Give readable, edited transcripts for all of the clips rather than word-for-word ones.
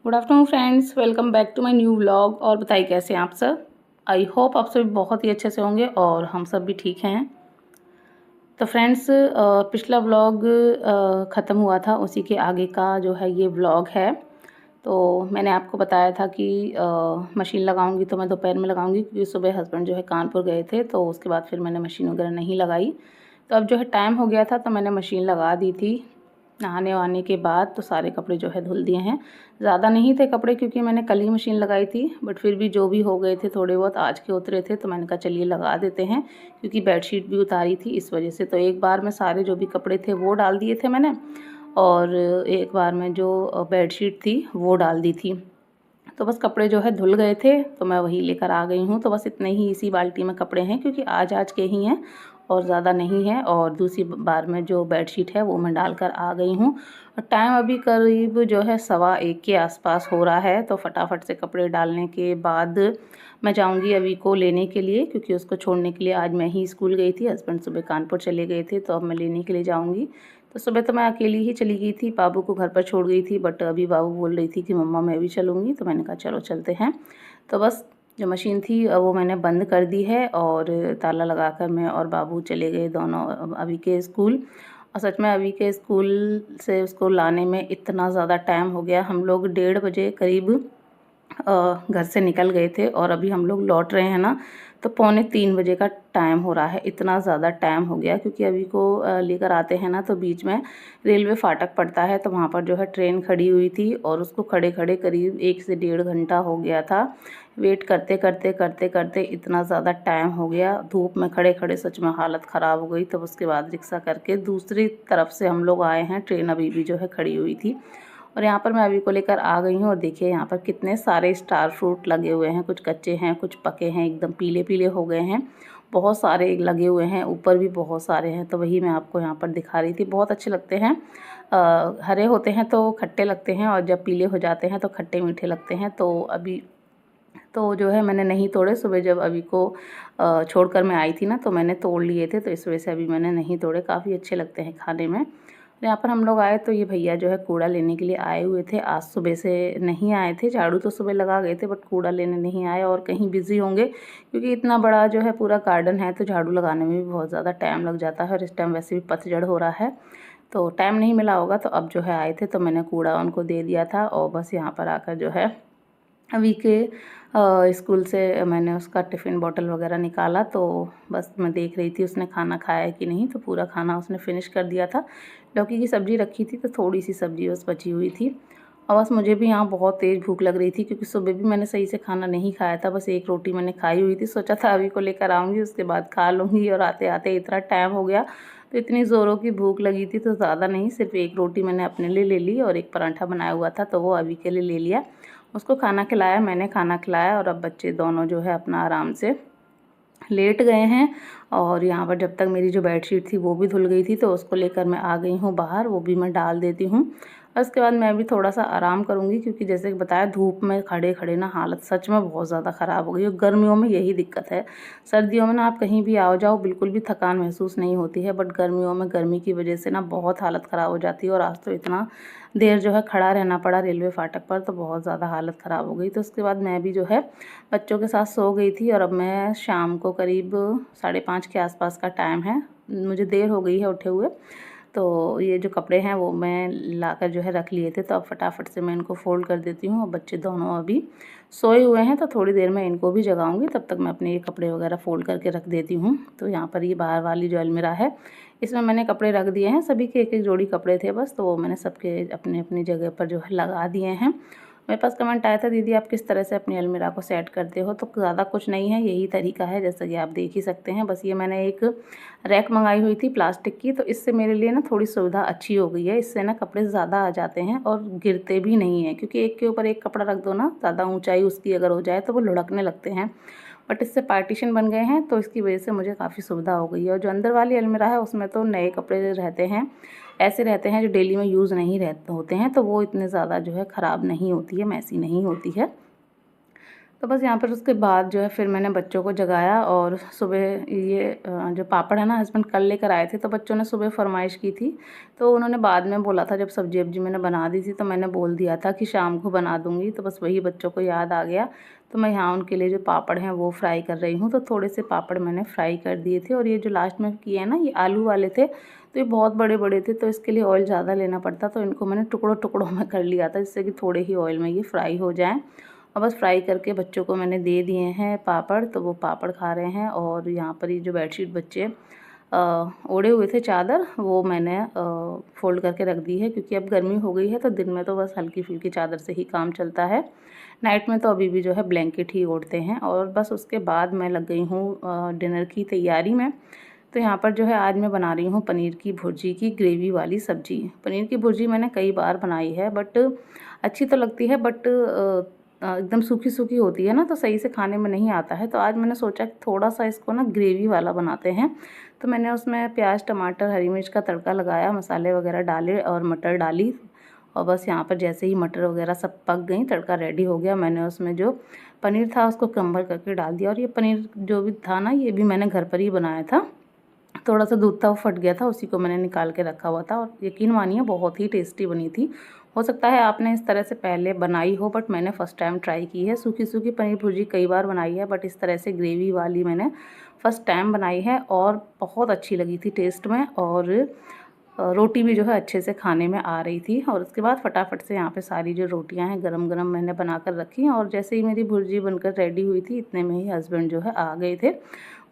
Good afternoon friends, welcome back to my new vlog. और बताइए कैसे हैं आप सब। आई होप आप सब बहुत ही अच्छे से होंगे और हम सब भी ठीक हैं। तो फ्रेंड्स, पिछला व्लॉग ख़त्म हुआ था, उसी के आगे का जो है ये व्लॉग है। तो मैंने आपको बताया था कि मशीन लगाऊंगी तो मैं दोपहर में लगाऊंगी, क्योंकि सुबह हस्बैंड जो है कानपुर गए थे, तो उसके बाद फिर मैंने मशीन वगैरह नहीं लगाई। तो अब जो है टाइम हो गया था, तो मैंने मशीन लगा दी थी। नहाने वहाने के बाद तो सारे कपड़े जो है धुल दिए हैं। ज़्यादा नहीं थे कपड़े, क्योंकि मैंने कल ही मशीन लगाई थी, बट फिर भी जो भी हो गए थे थोड़े बहुत आज के उतरे थे, तो मैंने कहा चलिए लगा देते हैं, क्योंकि बेडशीट भी उतारी थी इस वजह से। तो एक बार में सारे जो भी कपड़े थे वो डाल दिए थे मैंने, और एक बार में जो बेडशीट थी वो डाल दी थी। तो बस कपड़े जो है धुल गए थे, तो मैं वही लेकर आ गई हूँ। तो बस इतने ही इसी बाल्टी में कपड़े हैं, क्योंकि आज आज के ही हैं और ज़्यादा नहीं है। और दूसरी बार में जो बेडशीट है वो मैं डालकर आ गई हूँ। और टाइम अभी करीब जो है 1:15 के आसपास हो रहा है। तो फटाफट से कपड़े डालने के बाद मैं जाऊँगी अभी को लेने के लिए, क्योंकि उसको छोड़ने के लिए आज मैं ही स्कूल गई थी। हस्बैंड सुबह कानपुर चले गए थे, तो अब मैं लेने के लिए जाऊँगी। तो सुबह तो मैं अकेली ही चली गई थी, बाबू को घर पर छोड़ गई थी, बट अभी बाबू बोल रही थी कि मम्मा मैं भी चलूँगी, तो मैंने कहा चलो चलते हैं। तो बस जो मशीन थी वो मैंने बंद कर दी है, और ताला लगाकर मैं और बाबू चले गए दोनों अभी के स्कूल। और सच में अभी के स्कूल से उसको लाने में इतना ज़्यादा टाइम हो गया। हम लोग 1:30 बजे करीब घर से निकल गए थे, और अभी हम लोग लौट रहे हैं ना, तो 2:45 बजे का टाइम हो रहा है। इतना ज़्यादा टाइम हो गया, क्योंकि अभी को लेकर आते हैं ना, तो बीच में रेलवे फाटक पड़ता है, तो वहाँ पर जो है ट्रेन खड़ी हुई थी, और उसको खड़े खड़े करीब 1 से 1.5 घंटा हो गया था। वेट करते करते करते करते इतना ज़्यादा टाइम हो गया, धूप में खड़े खड़े सच में हालत ख़राब हो गई। तो उसके बाद रिक्शा करके दूसरी तरफ से हम लोग आए हैं, ट्रेन अभी भी जो है खड़ी हुई थी। और यहाँ पर मैं अभी को लेकर आ गई हूँ, और देखिए यहाँ पर कितने सारे स्टार फ्रूट लगे हुए हैं। कुछ कच्चे हैं, कुछ पके हैं, एकदम पीले पीले हो गए हैं। बहुत सारे लगे हुए हैं, ऊपर भी बहुत सारे हैं। तो वही मैं आपको यहाँ पर दिखा रही थी। बहुत अच्छे लगते हैं। हरे होते हैं तो खट्टे लगते हैं, और जब पीले हो जाते हैं तो खट्टे मीठे लगते हैं। तो अभी तो जो है मैंने नहीं तोड़े। सुबह जब अभी को छोड़कर मैं आई थी ना, तो मैंने तोड़ लिए थे, तो इस वजह से अभी मैंने नहीं तोड़े। काफ़ी अच्छे लगते हैं खाने में। यहाँ पर हम लोग आए तो ये भैया जो है कूड़ा लेने के लिए आए हुए थे। आज सुबह से नहीं आए थे, झाड़ू तो सुबह लगा गए थे, बट कूड़ा लेने नहीं आए, और कहीं बिज़ी होंगे, क्योंकि इतना बड़ा जो है पूरा गार्डन है, तो झाड़ू लगाने में भी बहुत ज़्यादा टाइम लग जाता है। और इस टाइम वैसे भी पतझड़ हो रहा है, तो टाइम नहीं मिला होगा। तो अब जो है आए थे, तो मैंने कूड़ा उनको दे दिया था। और बस यहाँ पर आकर जो है अभी के स्कूल से मैंने उसका टिफ़िन बॉटल वगैरह निकाला, तो बस मैं देख रही थी उसने खाना खाया है कि नहीं। तो पूरा खाना उसने फिनिश कर दिया था। लौकी की सब्ज़ी रखी थी, तो थोड़ी सी सब्ज़ी बस बची हुई थी। और बस मुझे भी यहाँ बहुत तेज़ भूख लग रही थी, क्योंकि सुबह भी मैंने सही से खाना नहीं खाया था। बस एक रोटी मैंने खाई हुई थी, सोचा था अभी को लेकर आऊँगी, उसके बाद खा लूँगी। और आते आते इतना टाइम हो गया, तो इतनी ज़ोरों की भूख लगी थी, तो ज़्यादा नहीं, सिर्फ एक रोटी मैंने अपने लिए ले ली, और एक पराठा बनाया हुआ था, तो वो अभी के लिए ले लिया। उसको खाना खिलाया, मैंने खाना खिलाया, और अब बच्चे दोनों जो है अपना आराम से लेट गए हैं। और यहाँ पर जब तक मेरी जो बेडशीट थी वो भी धुल गई थी, तो उसको लेकर मैं आ गई हूँ बाहर, वो भी मैं डाल देती हूँ। और उसके बाद मैं भी थोड़ा सा आराम करूँगी, क्योंकि जैसे कि बताया धूप में खड़े खड़े ना हालत सच में बहुत ज़्यादा ख़राब हो गई। और गर्मियों में यही दिक्कत है। सर्दियों में ना आप कहीं भी आओ जाओ बिल्कुल भी थकान महसूस नहीं होती है, बट गर्मियों में गर्मी की वजह से ना बहुत हालत ख़राब हो जाती है। और आज तो इतना देर जो है खड़ा रहना पड़ा रेलवे फाटक पर, तो बहुत ज़्यादा हालत ख़राब हो गई। तो उसके बाद मैं भी जो है बच्चों के साथ सो गई थी, और अब मैं शाम को करीब 5:30 के आसपास का टाइम है, मुझे देर हो गई है उठे हुए। तो ये जो कपड़े हैं वो मैं लाकर जो है रख लिए थे, तो अब फटाफट से मैं इनको फ़ोल्ड कर देती हूँ। और बच्चे दोनों अभी सोए हुए हैं, तो थोड़ी देर में इनको भी जगाऊंगी, तब तक मैं अपने ये कपड़े वगैरह फ़ोल्ड करके रख देती हूँ। तो यहाँ पर ये बाहर वाली जो अलमीरा है, इसमें मैंने कपड़े रख दिए हैं। सभी के एक एक जोड़ी कपड़े थे बस, तो वो मैंने सबके अपनी अपनी जगह पर जो है लगा दिए हैं। मेरे पास कमेंट आया था, दीदी आप किस तरह से अपनी अलमीरा को सेट करते हो। तो ज़्यादा कुछ नहीं है, यही तरीका है, जैसा कि आप देख ही सकते हैं। बस ये मैंने एक रैक मंगाई हुई थी प्लास्टिक की, तो इससे मेरे लिए ना थोड़ी सुविधा अच्छी हो गई है। इससे ना कपड़े ज़्यादा आ जाते हैं और गिरते भी नहीं हैं, क्योंकि एक के ऊपर एक कपड़ा रख दो ना, ज़्यादा ऊंचाई उसकी अगर हो जाए तो वो लुढ़कने लगते हैं। बट इससे पार्टीशन बन गए हैं, तो इसकी वजह से मुझे काफ़ी सुविधा हो गई है। और जो अंदर वाली अलमीरा है उसमें तो नए कपड़े रहते हैं, ऐसे रहते हैं जो डेली में यूज़ नहीं रहते होते हैं, तो वो इतने ज़्यादा जो है ख़राब नहीं होती है, मैसी नहीं होती है। तो बस यहाँ पर उसके बाद जो है फिर मैंने बच्चों को जगाया और सुबह ये जो पापड़ है ना हस्बैंड कल लेकर आए थे, तो बच्चों ने सुबह फरमाइश की थी। तो उन्होंने बाद में बोला था, जब सब्जी वब्जी मैंने बना दी थी तो मैंने बोल दिया था कि शाम को बना दूँगी, तो बस वही बच्चों को याद आ गया। तो मैं यहाँ उनके लिए जो पापड़ हैं वो फ्राई कर रही हूँ। तो थोड़े से पापड़ मैंने फ्राई कर दिए थे, और ये जो लास्ट में किए हैं ना, ये आलू वाले थे, तो ये बहुत बड़े बड़े थे, तो इसके लिए ऑयल ज़्यादा लेना पड़ता, तो इनको मैंने टुकड़ों टुकड़ों में कर लिया था, जिससे कि थोड़े ही ऑयल में ये फ्राई हो जाएँ। और बस फ्राई करके बच्चों को मैंने दे दिए हैं पापड़, तो वो पापड़ खा रहे हैं। और यहाँ पर ये जो बेडशीट बच्चे ओढ़े हुए थे चादर, वो मैंने फ़ोल्ड करके रख दी है, क्योंकि अब गर्मी हो गई है, तो दिन में तो बस हल्की फुल्की चादर से ही काम चलता है। नाइट में तो अभी भी जो है ब्लैंकेट ही ओढ़ते हैं। और बस उसके बाद मैं लग गई हूँ डिनर की तैयारी में। तो यहाँ पर जो है आज मैं बना रही हूँ पनीर की भुर्जी की ग्रेवी वाली सब्ज़ी। पनीर की भुर्जी मैंने कई बार बनाई है, बट अच्छी तो लगती है, बट एकदम सूखी सूखी होती है ना, तो सही से खाने में नहीं आता है। तो आज मैंने सोचा कि थोड़ा सा इसको ना ग्रेवी वाला बनाते हैं। तो मैंने उसमें प्याज, टमाटर, हरी मिर्च का तड़का लगाया, मसाले वगैरह डाले और मटर डाली। और बस यहाँ पर जैसे ही मटर वगैरह सब पक गई, तड़का रेडी हो गया, मैंने उसमें जो पनीर था उसको क्रम्बल करके डाल दिया। और ये पनीर जो भी था ना, ये भी मैंने घर पर ही बनाया था। थोड़ा सा दूध था वो फट गया था, उसी को मैंने निकाल के रखा हुआ था, और यकीन मानिए बहुत ही टेस्टी बनी थी। हो सकता है आपने इस तरह से पहले बनाई हो, बट मैंने फ़र्स्ट टाइम ट्राई की है। सूखी सूखी पनीर भुर्जी कई बार बनाई है, बट इस तरह से ग्रेवी वाली मैंने फ़र्स्ट टाइम बनाई है, और बहुत अच्छी लगी थी टेस्ट में। और रोटी भी जो है अच्छे से खाने में आ रही थी। और उसके बाद फटाफट से यहाँ पे सारी जो रोटियां हैं गरम गरम मैंने बनाकर रखी। और जैसे ही मेरी भुर्जी बनकर रेडी हुई थी, इतने में ही हस्बैंड जो है आ गए थे।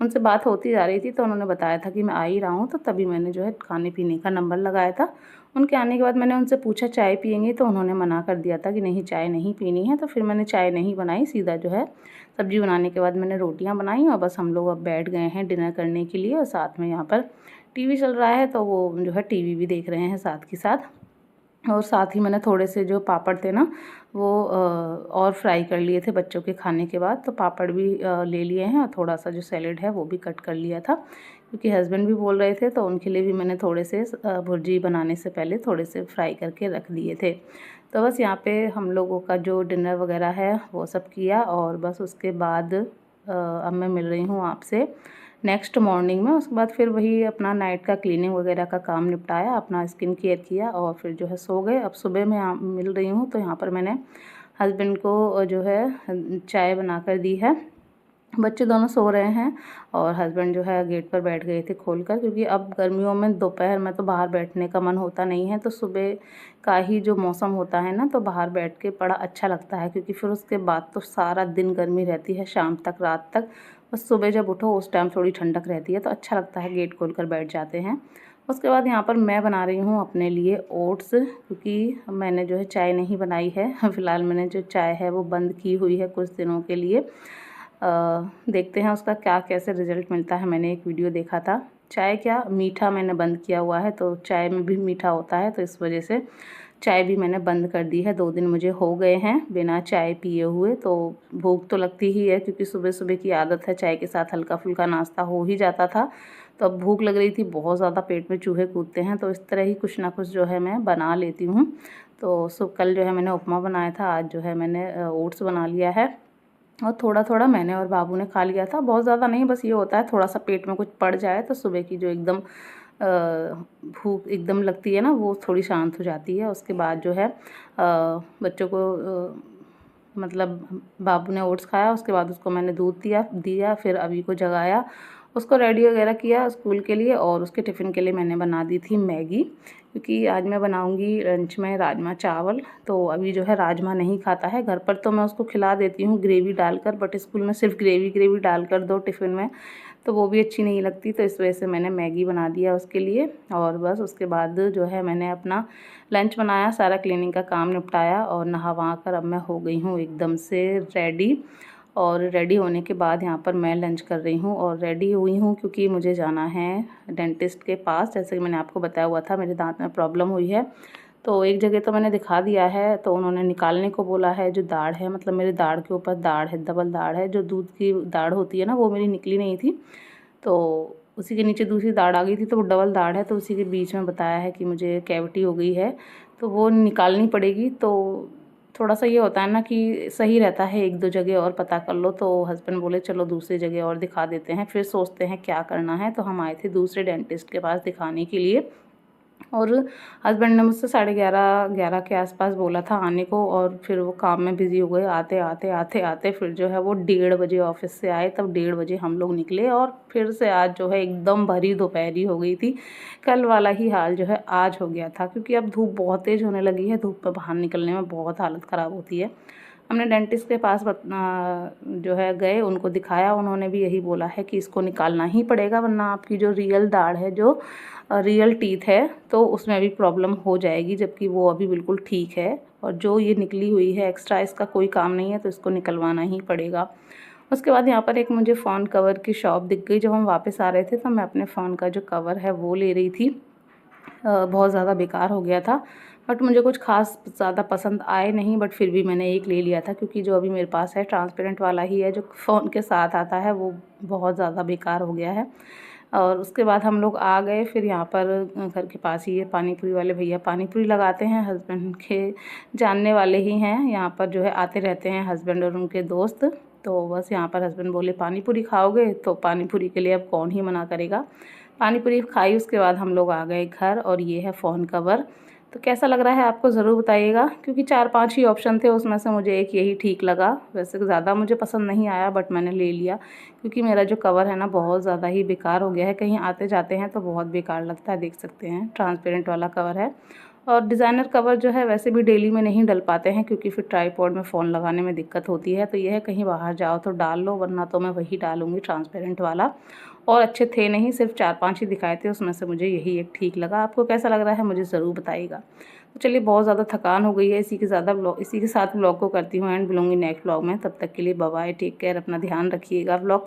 उनसे बात होती जा रही थी, तो उन्होंने बताया था कि मैं आ ही रहा हूँ, तो तभी मैंने जो है खाने पीने का नंबर लगाया था। उनके आने के बाद मैंने उनसे पूछा चाय पियेंगे, तो उन्होंने मना कर दिया था कि नहीं, चाय नहीं पीनी है। तो फिर मैंने चाय नहीं बनाई, सीधा जो है सब्ज़ी बनाने के बाद मैंने रोटियां बनाई, और बस हम लोग अब बैठ गए हैं डिनर करने के लिए। और साथ में यहाँ पर टीवी चल रहा है, तो वो जो है टीवी भी देख रहे हैं साथ के साथ। और साथ ही मैंने थोड़े से जो पापड़ थे ना, वो और फ्राई कर लिए थे बच्चों के खाने के बाद, तो पापड़ भी ले लिए हैं। और थोड़ा सा जो सैलेड है वो भी कट कर लिया था, क्योंकि हस्बैंड भी बोल रहे थे, तो उनके लिए भी मैंने थोड़े से भुर्जी बनाने से पहले थोड़े से फ्राई करके रख दिए थे। तो बस यहाँ पे हम लोगों का जो डिनर वगैरह है वो सब किया, और बस उसके बाद अब मैं मिल रही हूँ आपसे नेक्स्ट मॉर्निंग में। उसके बाद फिर वही अपना नाइट का क्लीनिंग वगैरह का काम निपटाया, अपना स्किन केयर किया, और फिर जो है सो गए। अब सुबह में यहाँ मिल रही हूँ, तो यहाँ पर मैंने हस्बैंड को जो है चाय बना कर दी है। बच्चे दोनों सो रहे हैं, और हस्बैंड जो है गेट पर बैठ गए थे खोलकर, क्योंकि अब गर्मियों में दोपहर में तो बाहर बैठने का मन होता नहीं है। तो सुबह का ही जो मौसम होता है ना, तो बाहर बैठ के बड़ा अच्छा लगता है, क्योंकि फिर उसके बाद तो सारा दिन गर्मी रहती है, शाम तक, रात तक। बस सुबह जब उठो उस टाइम थोड़ी ठंडक रहती है, तो अच्छा लगता है, गेट खोल कर बैठ जाते हैं। उसके बाद यहाँ पर मैं बना रही हूँ अपने लिए ओट्स, क्योंकि मैंने जो है चाय नहीं बनाई है। फ़िलहाल मैंने जो चाय है वो बंद की हुई है कुछ दिनों के लिए। देखते हैं उसका क्या कैसे रिज़ल्ट मिलता है। मैंने एक वीडियो देखा था, चाय क्या मीठा मैंने बंद किया हुआ है, तो चाय में भी मीठा होता है, तो इस वजह से चाय भी मैंने बंद कर दी है। 2 दिन मुझे हो गए हैं बिना चाय पिए हुए। तो भूख तो लगती ही है, क्योंकि सुबह सुबह की आदत है, चाय के साथ हल्का फुल्का नाश्ता हो ही जाता था। तो अब भूख लग रही थी बहुत ज़्यादा, पेट में चूहे कूदते हैं, तो इस तरह ही कुछ ना कुछ जो है मैं बना लेती हूँ। तो कल जो है मैंने उपमा बनाया था, आज जो है मैंने ओट्स बना लिया है। और थोड़ा थोड़ा मैंने और बाबू ने खा लिया था, बहुत ज़्यादा नहीं। बस ये होता है थोड़ा सा पेट में कुछ पड़ जाए, तो सुबह की जो एकदम भूख एकदम लगती है ना, वो थोड़ी शांत हो जाती है। उसके बाद जो है बच्चों को मतलब बाबू ने ओट्स खाया, उसके बाद उसको मैंने दूध दिया, फिर अभी को जगाया, उसको रेडी वगैरह किया स्कूल के लिए। और उसके टिफ़िन के लिए मैंने बना दी थी मैगी, क्योंकि आज मैं बनाऊंगी लंच में राजमा चावल। तो अभी जो है राजमा नहीं खाता है, घर पर तो मैं उसको खिला देती हूँ ग्रेवी डालकर, बट स्कूल में सिर्फ ग्रेवी डालकर दो टिफ़िन में, तो वो भी अच्छी नहीं लगती। तो इस वजह से मैंने मैगी बना दिया उसके लिए। और बस उसके बाद जो है मैंने अपना लंच बनाया, सारा क्लीनिंग का काम निपटाया, और नहा वहा कर अब मैं हो गई हूँ एकदम से रेडी। और रेडी होने के बाद यहाँ पर मैं लंच कर रही हूँ, और रेडी हुई हूँ क्योंकि मुझे जाना है डेंटिस्ट के पास। जैसे कि मैंने आपको बताया हुआ था, मेरे दांत में प्रॉब्लम हुई है, तो एक जगह तो मैंने दिखा दिया है, तो उन्होंने निकालने को बोला है। जो दाढ़ है, मतलब मेरे दाढ़ के ऊपर दाढ़ है, डबल दाढ़ है, जो दूध की दाढ़ होती है ना, वो मेरी निकली नहीं थी, तो उसी के नीचे दूसरी दाढ़ आ गई थी, तो वो डबल दाढ़ है, तो उसी के बीच में बताया है कि मुझे कैविटी हो गई है, तो वो निकालनी पड़ेगी। तो थोड़ा सा ये होता है ना कि सही रहता है 1-2 जगह और पता कर लो, तो हस्बैंड बोले चलो दूसरी जगह और दिखा देते हैं, फिर सोचते हैं क्या करना है। तो हम आए थे दूसरे डेंटिस्ट के पास दिखाने के लिए, और हस्बैंड ने मुझसे 11:30 के आसपास बोला था आने को, और फिर वो काम में बिज़ी हो गए। आते आते आते आते फिर जो है वो 1:30 बजे ऑफिस से आए, तब 1:30 बजे हम लोग निकले, और फिर से आज जो है एकदम भरी दोपहरी हो गई थी। कल वाला ही हाल जो है आज हो गया था, क्योंकि अब धूप बहुत तेज़ होने लगी है, धूप में बाहर निकलने में बहुत हालत ख़राब होती है। हमने डेंटिस्ट के पास जो है गए, उनको दिखाया, उन्होंने भी यही बोला है कि इसको निकालना ही पड़ेगा, वरना आपकी जो रियल दाढ़ है, जो रियल टीथ है, तो उसमें भी प्रॉब्लम हो जाएगी, जबकि वो अभी बिल्कुल ठीक है। और जो ये निकली हुई है एक्स्ट्रा, इसका कोई काम नहीं है, तो इसको निकलवाना ही पड़ेगा। उसके बाद यहाँ पर एक मुझे फ़ोन कवर की शॉप दिख गई। जब हम वापस आ रहे थे तो मैं अपने फ़ोन का जो कवर है वो ले रही थी। बहुत ज़्यादा बेकार हो गया था, बट मुझे कुछ ख़ास ज़्यादा पसंद आए नहीं, बट फिर भी मैंने एक ले लिया था, क्योंकि जो अभी मेरे पास है ट्रांसपेरेंट वाला ही है, जो फ़ोन के साथ आता है, वो बहुत ज़्यादा बेकार हो गया है। और उसके बाद हम लोग आ गए। फिर यहाँ पर घर के पास ही है पानी पूरी वाले भैया, पानी पूरी लगाते हैं, हस्बैंड के जानने वाले ही हैं। यहाँ पर जो है आते रहते हैं हस्बैंड और उनके दोस्त। तो बस यहाँ पर हस्बैंड बोले पानी पूरी खाओगे, तो पानी पूरी के लिए अब कौन ही मना करेगा। पानी पूरी खाई, उसके बाद हम लोग आ गए घर, और ये है फ़ोन कवर। तो कैसा लग रहा है आपको ज़रूर बताइएगा, क्योंकि 4-5 ही ऑप्शन थे, उसमें से मुझे एक यही ठीक लगा। वैसे ज़्यादा मुझे पसंद नहीं आया, बट मैंने ले लिया, क्योंकि मेरा जो कवर है ना बहुत ज़्यादा ही बेकार हो गया है। कहीं आते जाते हैं तो बहुत बेकार लगता है, देख सकते हैं ट्रांसपेरेंट वाला कवर है। और डिज़ाइनर कवर जो है वैसे भी डेली में नहीं डल पाते हैं, क्योंकि फिर ट्राईपॉड में फ़ोन लगाने में दिक्कत होती है। तो ये है कहीं बाहर जाओ तो डाल लो, वरना तो मैं वही डालूँगी ट्रांसपेरेंट वाला। और अच्छे थे नहीं, सिर्फ 4-5 ही दिखाए थे, उसमें से मुझे यही एक ठीक लगा। आपको कैसा लग रहा है मुझे ज़रूर बताइएगा। तो चलिए, बहुत ज़्यादा थकान हो गई है, इसी के साथ ब्लॉग को करती हूँ एंड मिलूँगी नेक्स्ट ब्लॉग में। तब तक के लिए बाय बाय, टेक केयर, अपना ध्यान रखिएगा। ब्लॉग